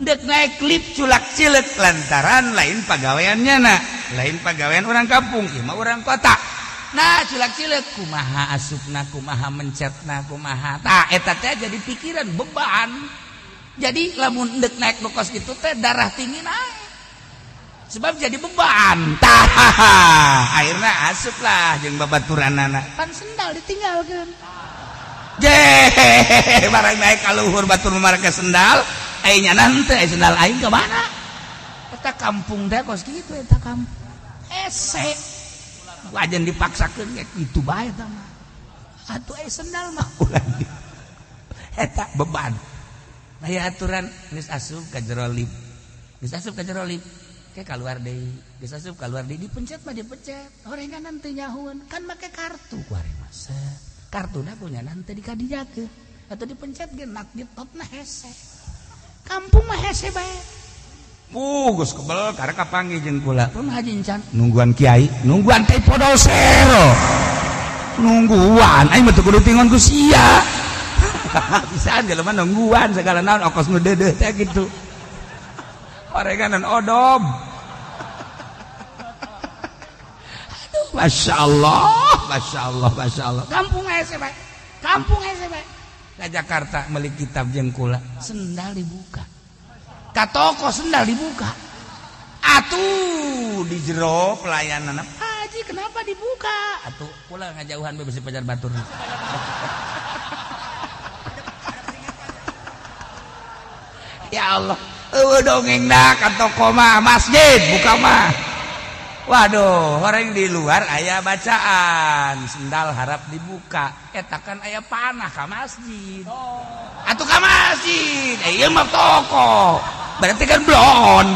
dek naik klip culak cileuk lantaran lain pagaweannya na, lain pagawean orang kampung, ieu mah urang kota. Nah culak cileuk kumaha asupna, kumaha mencetna, kumaha tah eta teh jadi pikiran beban. Jadi lamun dek naik nu kos kitu teh darah tinggi naik, sebab jadi beban. Tah akhirna asup lah jeung babaturanana, pan sendal ditinggalkeun. Jeh barang naik ka luhur batur marake sendal, aingnya nanti sendal aing ke mana? Eta kampung teh kos kitu, eta kampung. Ese wajan dipaksakeun kitu bae tah mah atuh sendal mah ulah eta beban aya aturan geus asup ka jero lift ke keluar deui geus asup keluar deui dipencet mah dipencet horenganan teu nyahoeun kan make kartu kuare mah kartuna punya nanti dikadijakeun atau dipencet ge nak ditotna hese kampung mah hese bae geus kebel karek kapanggih jeung kula pun haji encan nungguan kiai nungguan teh podosero nungguan aing mah teu kudu tingon ku sia bisaan jelema nungguan segala naon ongkos nu deudeuh teh kitu orenganan odom aduh masyaallah kampung hese bae ka Jakarta meuli kitab jeung kula sendal dibuka ka toko sendal dibuka atuh di jero pelayananna haji kenapa dibuka atuh kula ngajauhan bebesi pajar batur ya Allah dongengna ka toko mah masjid buka mah waduh orang di luar aya bacaan sendal harap dibuka eta kan aya panah ka masjid atuh ka masjid ieu mah toko berarti kan blon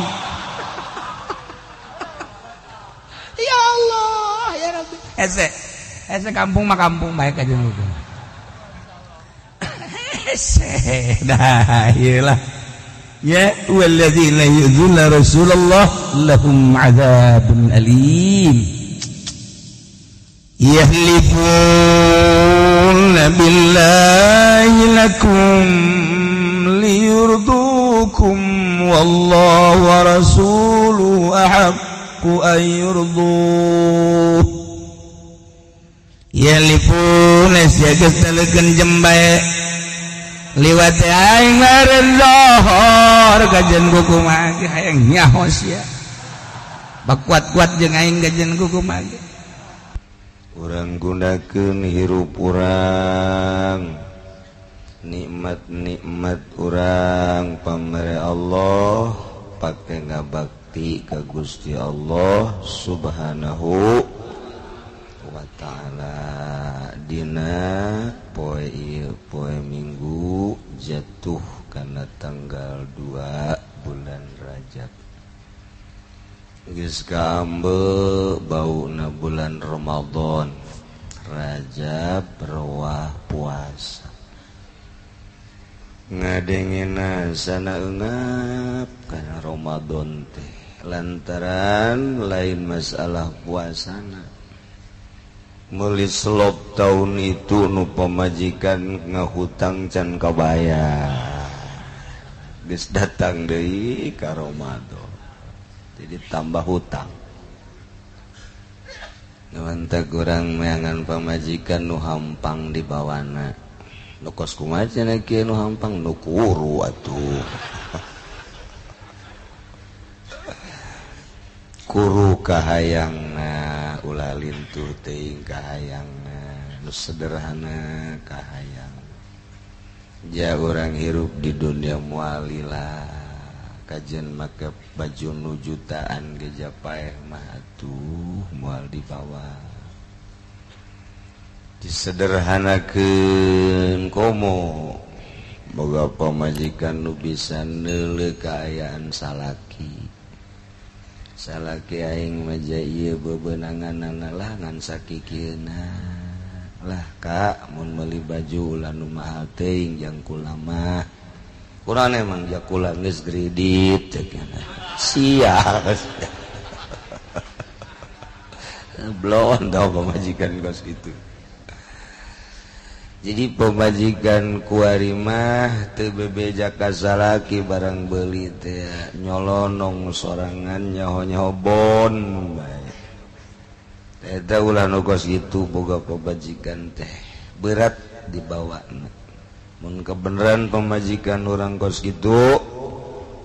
ya Allah ya Rabbi ese kampung mah kampung bae ka jeung ese dah ieulah ya walladzina yu'dzuna Rasulullah lahum 'adzabun alim yahlifuna billahi lakum liyurdukum wallahu wa rasuluhu ahaqqu an yurduh yahlifuna siageus jembae liwat aing meureun lohor gajen kukumaha ge hayang nyaho sia bakuat-kuat jeung aing gajen kukumaha ge urang gunakeun hirup urang nikmat-nikmat urang pamere Allah pake ngabakti ka Gusti Allah Subhanahu wa ta'ala dina poe Minggu jatuh karena tanggal 2 bulan Rajab geus kaambe bauna bulan Ramadan Rajab rawah puasa ngadengena sana eungap kana Ramadan teh lantaran lain masalah puasana meuli selop tahun itu nu pamajikan ngahutang can kabayar geus datang deui ka Ramadan jadi tambah hutang nuantak urang meangan pamajikan nu hampang di bawana nu kos kumaha cenah kieu nu hampang nu kuru atuh kuru kahayangna ulah lintuh teuing kahayangna nu sederhana kahayang ja urang hirup di dunia mualilah kajian make baju nu jutaan geja paeh mah atuh moal dibawa disederhanakeun komo boga pamajikan nu bisa neuleuh kaayaan salaki aing maja ieu bebeunanganna lah ngan sakikieuna lah Kak mun meuli baju ulah nu mahal teuing jang kula mah urang emang jak kula geus kredit cenah sia blon tau pamajikan kos itu jadi pemajikan kuari mah teu bebeja ka salaki barang beuli teh nyolonong sorangan nyaho-nyaho bon bae. Eta ulah nu kos kitu boga pemajikan teh berat dibawana. Mun kebeneran pemajikan urang kos kitu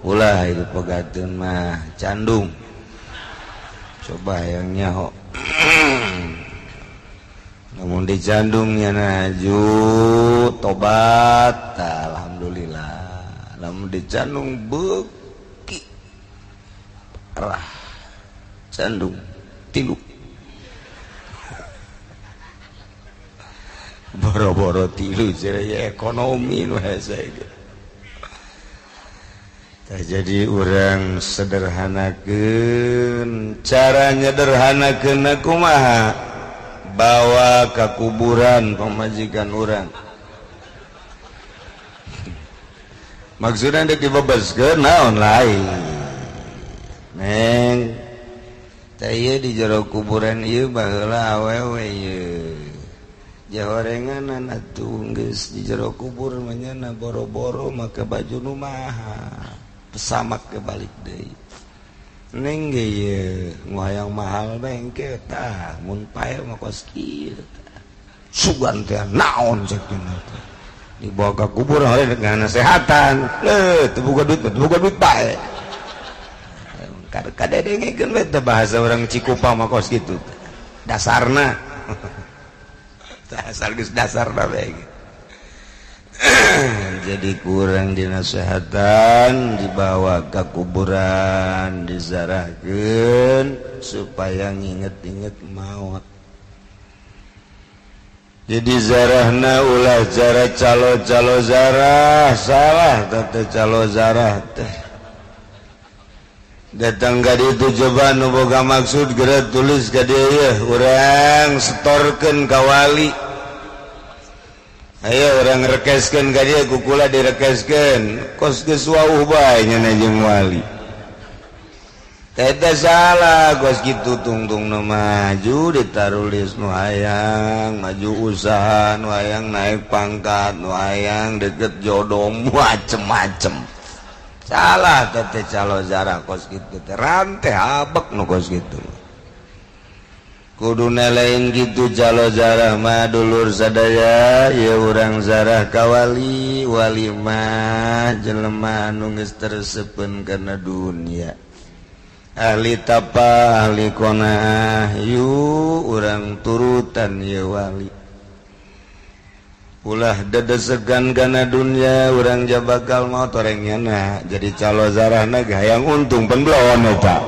ulah hidup pegateun mah candung. Coba yang nyaho. Namun dicandungnya naju tobat alhamdulillah namun dicandung beki parah candung tilu boro-boro tilu jadi ekonomi jadi orang sederhanakeun cara nyederhanakeun kumaha bawa ke kuburan pemajikan orang maksudnya dek dibebaskeun naon lain neng teh di jero kuburan ieu baheula awewe ieu jahorengan atuh geus di jero kubur manyana boro-boro make baju nu mahal pesamak ke balik deui neng ge ieu ngoyang mahal bengke tah mun pae mah kos kieu tah sugan teh naon cek teh dibawa ke kubur hore dengan kesehatan teu boga duit bae kadang-kadang we teh bahasa orang Cikupa mah kos kitu dasarna asal geus dasarna bae jadi kurang dinasehatan dibawa ke kuburan dizarahkeun supaya nginget-inget maut jadi zarahna ulah cara calo zarah salah teh calo zarah teh datang ka ditu coba nu boga maksud geura tulis ka dieu urang setorkeun ka wali ayo orang rekeskeun ka dieu kukula direkeskeun kos geus wauh bae nya jeung wali teh salah kos kitu tungtung nu maju ditarulis nu hayang maju usaha nu hayang naik pangkat nu hayang deket jodoh macem-macem salah teh calo zarah kos kitu teh rante habek nu kos kitu kuduna lain gitu calo zarah mah dulur sadaya ya urang zarah ka wali wali mah jelema nu geus terseupeun kana dunia ahli tapa ahli qanaah yu urang turutan ya wali ulah dedesegan kana dunia urang jabakal maut orangnyana jadi calo zarahna ge hayang untung penblon eta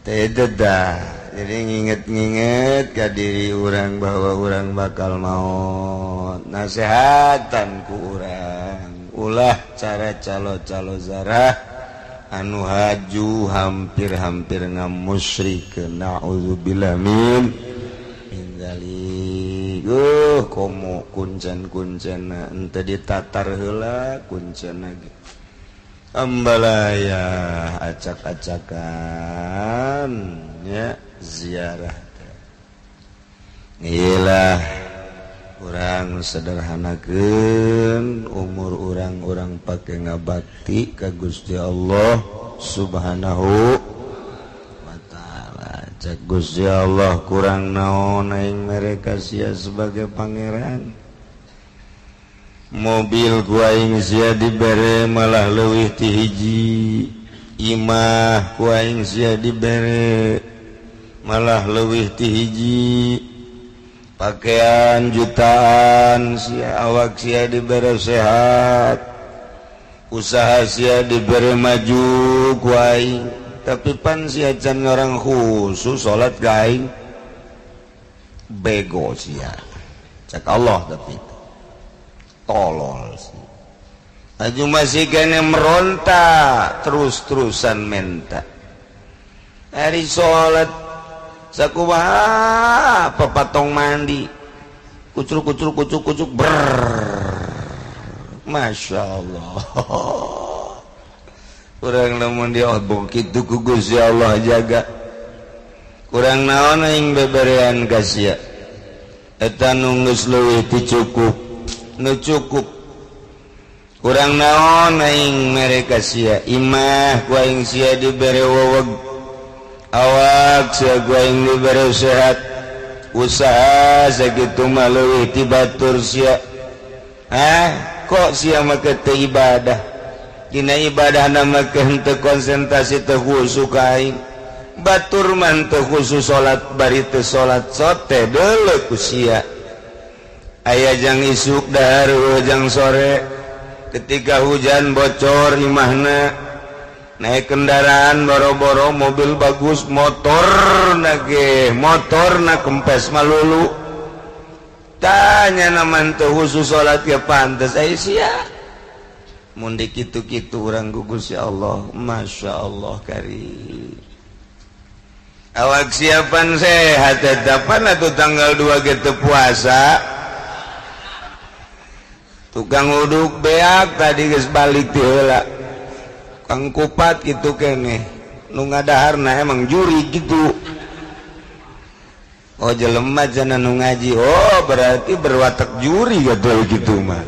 teh dah jadi nginget-nginget ka diri urang bahwa urang bakal maut nasehatan ku urang ulah cara calo zarah anu haju hampir-hampir ngamusyrikeun naudzubillah min dzalik komo kuncen-kuncenna henteu ditatar heula kuncenna ge ambalaya acak-acakan nya ziarah iyalah urang sederhanakeun umur urang pake ngabakti ka Gusti Allah Subhanahu wa taala cek Gusti Allah kurang naon aing mereka sia sebagai pangeran mobil ku aing sia dibere malah leuwih ti hiji imah ku aing sia dibere malah leuwih ti hiji pakaian jutaan sia awak sia dibere sehat usaha sia dibere maju ku aing tapi pan sia can orang khusus salat ka aing bego sia cak Allah tapi tolol sia aju masih kene meronta terus-terusan menta hari salat sakumaha pepatong mandi kucuk Masya Allah kurang lamun dia kitu ku Gusti Allah jaga kurang naon aing beberean ka sia eta nu geus leuwih ti cukup nu cukup kurang naon aing mere ka sia imah ku aing sia dibere weweg awak sia ku aing dibere sehat usaha sakitu mah leuwih ti batur sia kok sia make teu ibadah dina ibadah make henteu konsentrasi teu khusyuk ka aing batur man teu khusyuk salat bari teu salat sote deuleu ku sia aya jang isuk dahar jang sore ketika hujan bocor imahna naik kendaraan boro-boro mobil bagus motor na kempes malulu tanya naman tuh khusus salat ya pantas sia mundik kitu-kitu urang gugus ya Allah Masya Allah kari awak siapan sehat dapan atau tanggal 2 gitu puasa tukang uduk beak tadi geus balik ti heula kang kupat gitu keneh nu ngadaharna emang juri gitu. Oh jelema cenah nu ngaji oh berarti berwatak juri gitu mah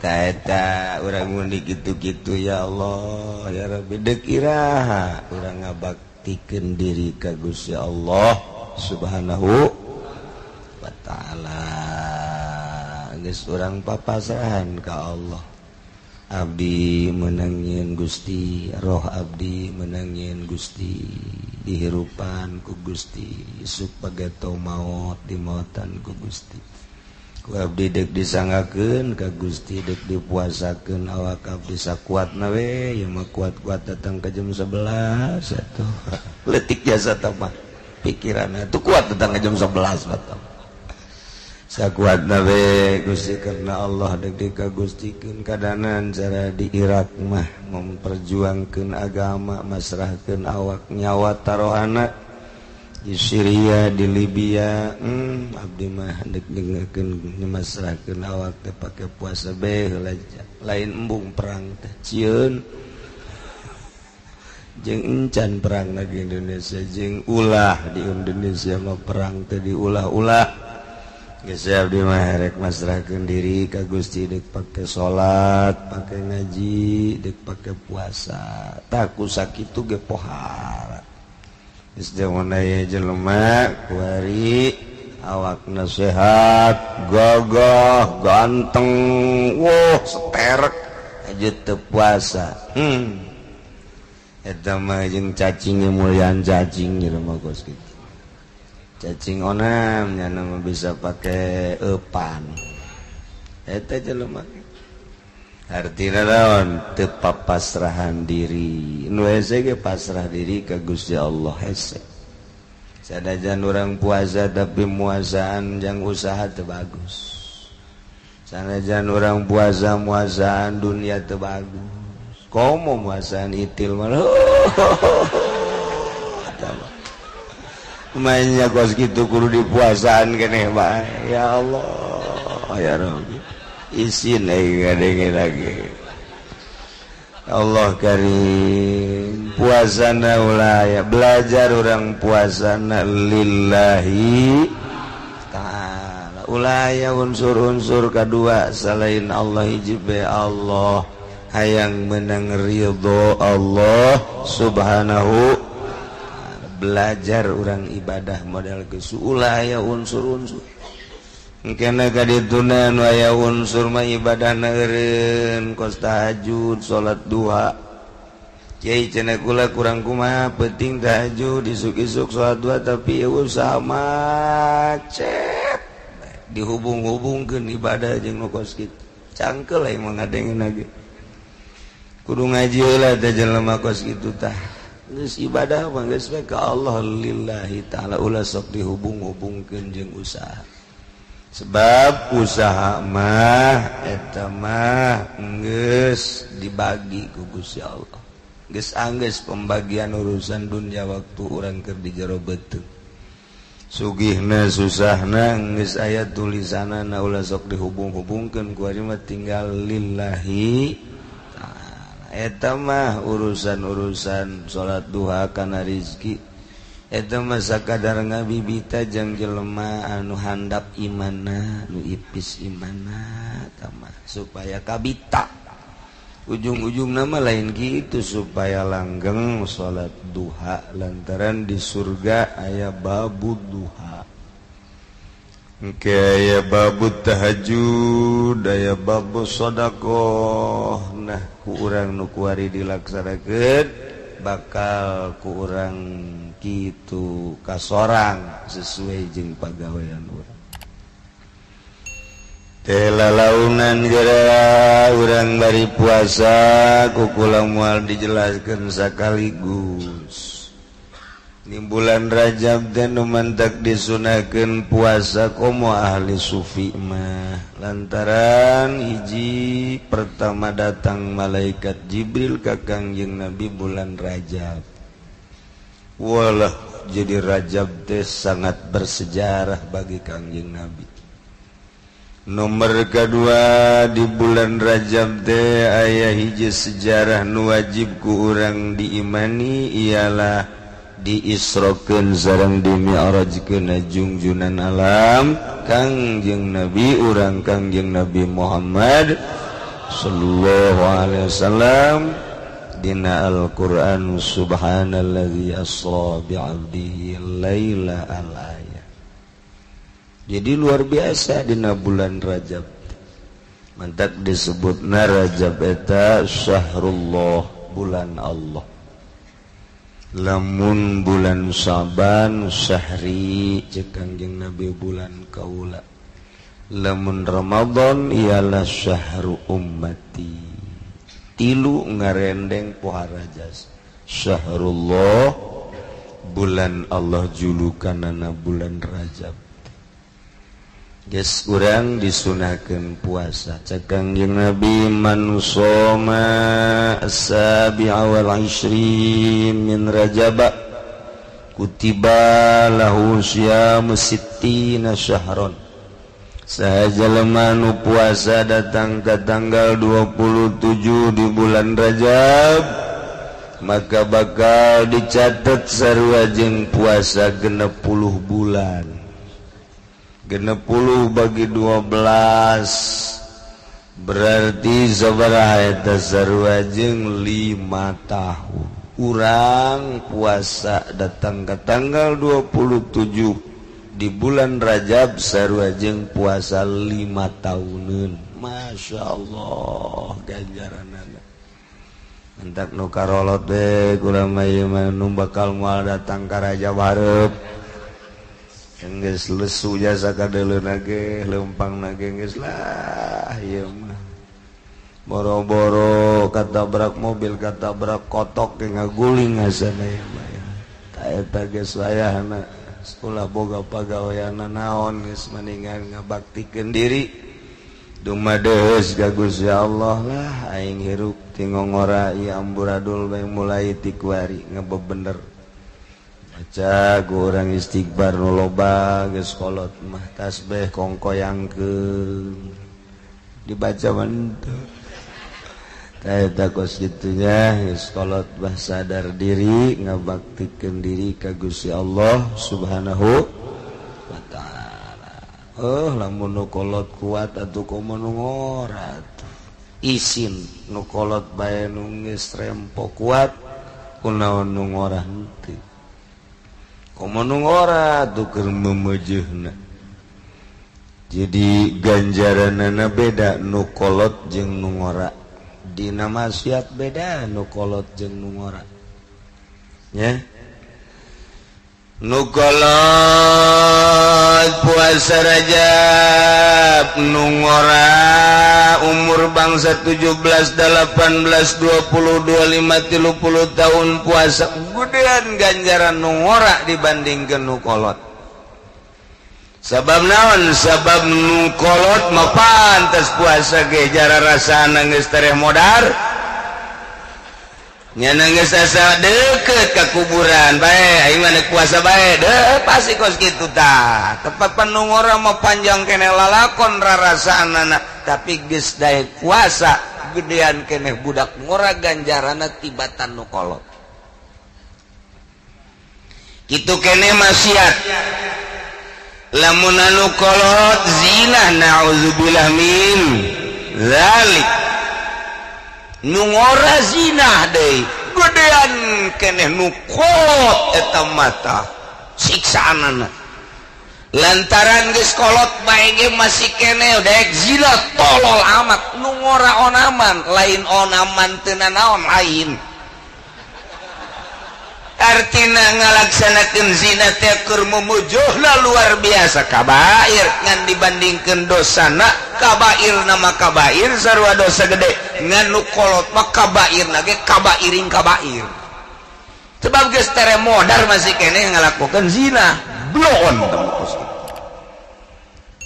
eta urang mun kitu-kitu ya Allah ya Rabbi deuk iraha urang ngabaktikeun diri ka Gusti Allah Subhanahu wa taala geus urang papasrahan ka Allah abdi menangin Gusti roh abdi menangin Gusti dihirupan ku Gusti isuk pagato maut dimautan ku Gusti ku abdi dek disangakeun ka Gusti dek dipuasakeun awak abdi sakuatna we ieu mah kuat-kuat datang ka jam 11 atuh leutik jasa mah pikiranna tuh kuat datang ka jam 11 batam sakuatna we Gusti karena Allah dek dikagustikeun kadanan cara di Irak mah memperjuangkeun agama masrahkeun awak nyawa tarohana di Syria di Libya abdi mah dek dengekeun masrahkeun awak teh pake puasa be lain embung perang teh cieun jeung encan perang di Indonesia jeung ulah di Indonesia mah perang teh diulah-ulah geus abdi mah rek masrahkeun diri ka Gusti dek pake salat, pake ngaji, dek pake puasa. Tah ku sakitu ge pohara. Geus jaman aya jelema kuari awakna sehat, gagah, ganteng, wah seterek aja teu puasa. Eta mah jeung cacing mulian cacing ieu mah kos kitu. Cacing onam nya nama bisa pakai epan eta jelema artina naon teu papasrahan diri nu hese ge pasrah diri ka Gusti Allah hese sanajan urang puasa tapi muasaan jang usaha teu bagus sanajan urang puasa muasaan dunia teu bagus komo muasaan itil mah mainnya kos gitu kudu dipuasaan keneh mah ya Allah ya Rabbi isin ngadenge lagi Allah karim puasana ulah ya belajar orang puasana lillahi ta'ala ulah ya unsur-unsur kedua selain Allah hijib Allah hayang menang ridho Allah subhanahu belajar orang ibadah modal geus ulah aya unsur-unsur engkena ka dituna nu aya unsur mah ibadahna eureun kos tahajud salat duha kiai cenah kula kurang kumaha penting tahajud isuk-isuk salat duha tapi usaha macet dihubung-hubungkeun ibadah jeung nu kos kitu cangkel aya mangadengeuna ge kudu ngaji heula teh jelema kos kitu tah geus ibadah mah geus bae ka Allah lillahi ta'ala ulah sok dihubung-hubungkeun jeung usaha sebab usaha mah eta mah geus dibagi ku Gusti Allah geus anggeus pembagian urusan dunia waktu urang keur di jero beuteung sugihna susahna geus aya tulisanana ulah sok dihubung-hubungkeun ku ari mah tinggal lillahi eta mah urusan-urusan salat duha kana rezeki eta mah sakadar ngabibita jeung jelema anu handap imanna nu ipis imanna eta mah supaya kabita ujung-ujungna mah lain kitu supaya langgeng salat duha lantaran di surga aya babud duha engke aya babut tahajud aya babut sedekah nah ku urang nu kuari dilaksanakeun bakal ku urang kitu kasorang sesuai jeung pagawean urang teh lalaunan geura urang bari puasa ku kula moal dijelaskeun sakaligus di bulan Rajab teh nu mantak disunahkeun puasa komo ahli sufi mah lantaran hiji pertama datang malaikat Jibril ka Kangjeng Nabi bulan Rajab. Walah jadi Rajab teh sangat bersejarah bagi Kangjeng Nabi. Nomor kedua di bulan Rajab teh aya hiji sejarah nu wajib ku urang diimani ialah diisrokeun sareng dimi'rajkeun junjunan alam Kangjeng Nabi urang Kangjeng Nabi Muhammad sallallahu alaihi wasallam dina Al-Qur'an subhanalladzi asra bi'abdihi laila al-aya. Jadi luar biasa dina bulan Rajab mantak disebutna Rajab eta syahrullah bulan Allah. Lamun bulan Syaban syahri cek Kangjeng Nabi bulan kaula. Lamun Ramadan ialah syahru ummati. Tilu ngarendeng pohara jas. Syahrullah bulan Allah julukanana bulan Rajab. Geus urang disunahkeun puasa cek Kangjeng Nabi man shoma as-sabi'a wal 'ishrin min Rajab kutiba lahu syiam sittina syahron. Sahaja lemah nu puasa datang ke tanggal 27 di bulan Rajab maka bakal dicatat sarua jeung puasa 60 bulan. 60 bagi 12 berarti sabaraha eta sarua jeung 5 tahun. Urang puasa datang ke tanggal 27 di bulan Rajab sarua jeung puasa 5 tahunan. Masya Allah ganjaranana. Entak nu karolot teh kuramah ieu mah nu bakal moal datang ka Rajab hareup. Geus lesu jasa kadeleuna ge leumpang ge geus lah ieu mah boro-boro katabrak mobil katabrak kotok ge ngaguling asana ieu mah ta eta geus wayahna ulah boga pagaweana naon geus mendingan ngabaktikeun diri dumadeus ka Gusti Allah lah aing hirup ti ngongora ieu amburadul bae mulai ti kuari ngabebener baca gorang istighfar nu loba geus kolot mah tasbih kongkoyangkeun dibaca manteu ta eta kos kitunya geus kolot bah sadar diri ngabaktikeun diri ka Gusti Allah Subhanahu wa taala. Lamun nu kolot kuat atuh kumaha nu ngora isin nu kolot bae nu geus rempo kuat kunaon nu ngora henteu. Komanung ora tuh keur memeujeuna. Jadi ganjaranana beda nu kolot jeung nu ngora. Dina maksiat beda nu kolot jeung nu ngora. Ya. Nu kolot puasa Rajab, nu ngora umur bangsa 17, 18, 20, 25, 30 tahun puasa gedean ganjaran nu ngora dibandingkeun nu kolot. Sabab naon? Sabab nu kolot mah pantes puasa ge jara rasana geus tereh modar. Nya geus asa deukeut ka kuburan bae aing mah puasa bae deuh pasti kos kitu tah. Tepat nu ngora mah panjang keneh lalakon rarasanana tapi geus daek puasa gedean keneh budak ngora ganjarana tibatan nu kolot. Kitu keneh maksiat. Lamun anu kolot zina naudzubillah min zalik. Nu ngora zina deui gedean keneh nu kolot eta mata siksaanana. Lantaran geus kolot bae ge masih keneh daek zina tolol amat nu ngora onaman lain onaman teu naon lain. Artina ngalaksanakeun zina teh keur mumujuhna luar biasa kabair ngan dibandingkeun dosana kabair nama kabair sarua dosa gede ngan nu kolot mah kabairna ge kabairing kabair sebab geus tere modar masih keneh ngalakukeun zina bloon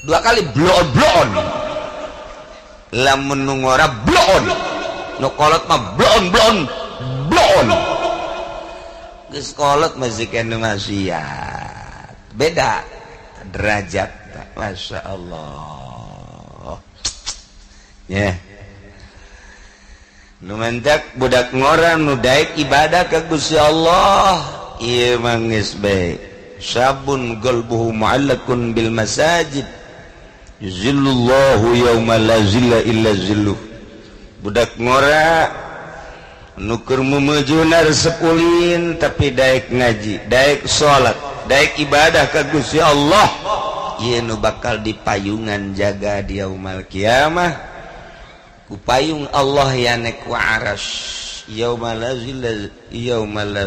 dua kali bloon lamun nu ngora bloon nu kolot mah bloon geus kolot masih keneh maksiat beda derajat Masya Allah ya nu mentak budak ngora nu daek ibadah ka Gusti Allah ieu mah geus bae sabun qalbuhu mu'allaqun bil masajid yuzillullahu yauma la zilla illa zilluh budak ngora nu keur mumeujunar sepulin tapi daek ngaji daek salat daek ibadah ka Gusti Allah ieu nu bakal dipayungan jaga di yaumul kiamah ku payung Allah yanek wa arasy yauma la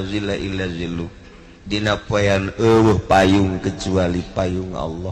zilla illa zilluh dina poean eueuh payung kecuali payung Allah